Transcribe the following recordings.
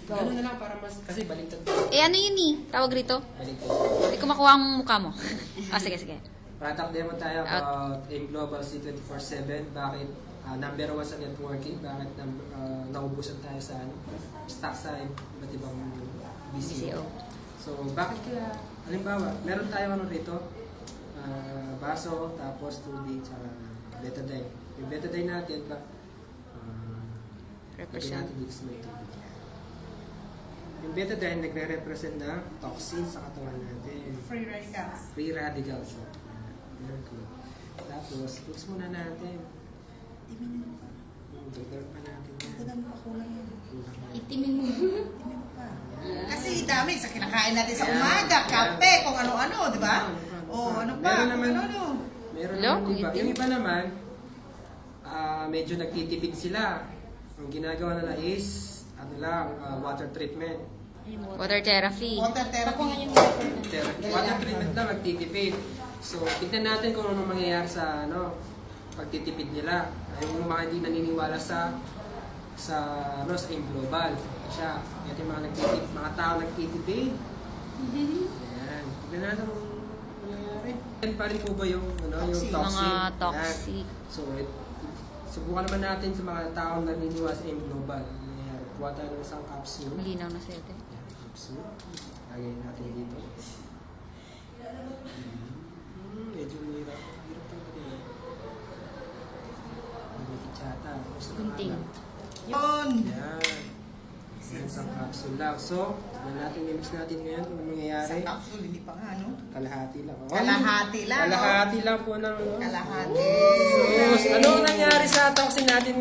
Ganun na lang para mas, kasi baliktad. Eh, ano yun eh? Tawag rito? Baliktad. Hindi ko makuha ang mukha mo. Sige, sige. Product demo tayo about AIM Global C24/7. Bakit number 1 sa networking? Bakit naubusan tayo sa stock sa iba't ibang BCO? So, bakit kaya, halimbawa, meron tayo rito, baso, tapos tubig, tsaka betadine. Yung betadine natin, Represent. natin dito sa may tubig. Yung betadine, nagre-represent na toxin sa katawan natin. Free radicals. Free radicals. Very good. Tapos, fix muna natin. Itimin mo pa. Dagdag pa natin yan. Dagdagan mo pa kulang yan. Kulang pa. Itimin mo. Itimin mo pa. Kasi dami sa kinakain natin sa umaga, kape, kung ano-ano, di ba? O ano pa, Meron kung naman, ano-ano. meron Hello, naman iba. itim. Yung iba naman, medyo nagtitipid sila. Ang ginagawa nila is, water treatment. Water therapy. Water therapy. Water treatment lang, nagtitipid. So, tignan natin kung ano mangyayari sa pagtitipid nila. Yung mga hindi naniniwala sa AIM Global. Siya, ito yung mga tao nagtitipid. Ayan. Tignan natin kung nangyayari. Yan pa rin po ba yung Toxic. yung toxin? Mga toxic. Ayan. So, subukan naman natin sa mga tao naniniwala sa AIM Global. Ayan. Kuha tayo ng isang capsule. Linaw na sa'yo. Ayan, capsule. Lagay natin dito. Medyo mahirap. Hirap talaga eh. Lumikit yata. Gunting. Yun. Yan. Yan, isang capsule lang. So, tignan natin, i-mix natin ngayon kung ano Sa mangyayari. capsule, hindi pa nga, no? Kalahati lang. Oh, Kalahati lang, no? Kalahati lang po ng... Kalahati. So, ano ang nangyari sa toxin natin?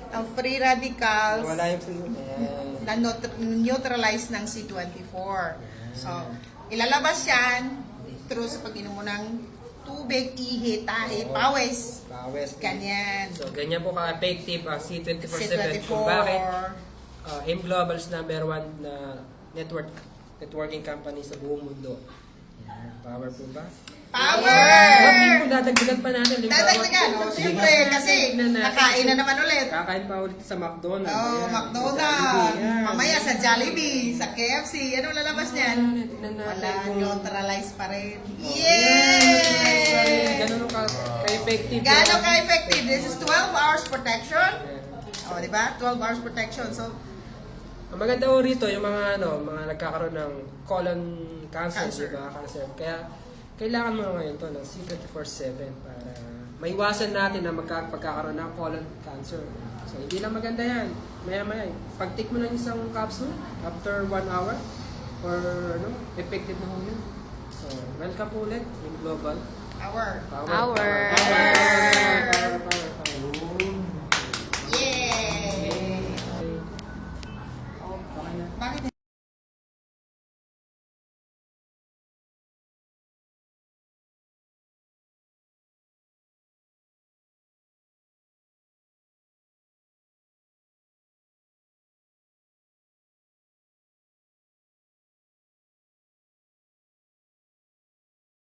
Ang free radicals Wala yung sunod. Ayan. na neutralize ng C24. So, ilalabas yan through sa pag-inom mo ng tubig, ihi, tahi, pawis. Pawes. Ganyan. So, ganyan po ka-effective ang C24/7. C24. Kung bakit AIM Global's number 1 na networking company sa buong mundo. Yan. Power po ba? Power! Hindi po dadagdagan pa natin. Halimbawa, Dadagdagan, no? Siyempre, kasi nakain na naman ulit. Kakain pa ulit sa McDonald's. Oh, Ayan. McDonald's. Jollibee, yan. Mamaya sa Jollibee, sa KFC. Anong lalabas niyan? Tignan natin Wala, kung- neutralize pa rin. Yay! Ganun ka-effective. Gano'n ka-effective? This is 12 hours protection. Yan. O, di ba? 12 hours protection. So, Ang maganda po rito, yung mga nagkakaroon ng colon cancer, Cancer. diba? Cancer. Kaya, kailangan mo ngayon to ng C24/7 para maiwasan natin na pagkakaroon ng colon cancer. So, hindi lang maganda yan. Maya-maya, pag-take mo ng isang capsule, after 1 hour, or effective na ho yun. So, welcome po ulit in Global. hour. Power.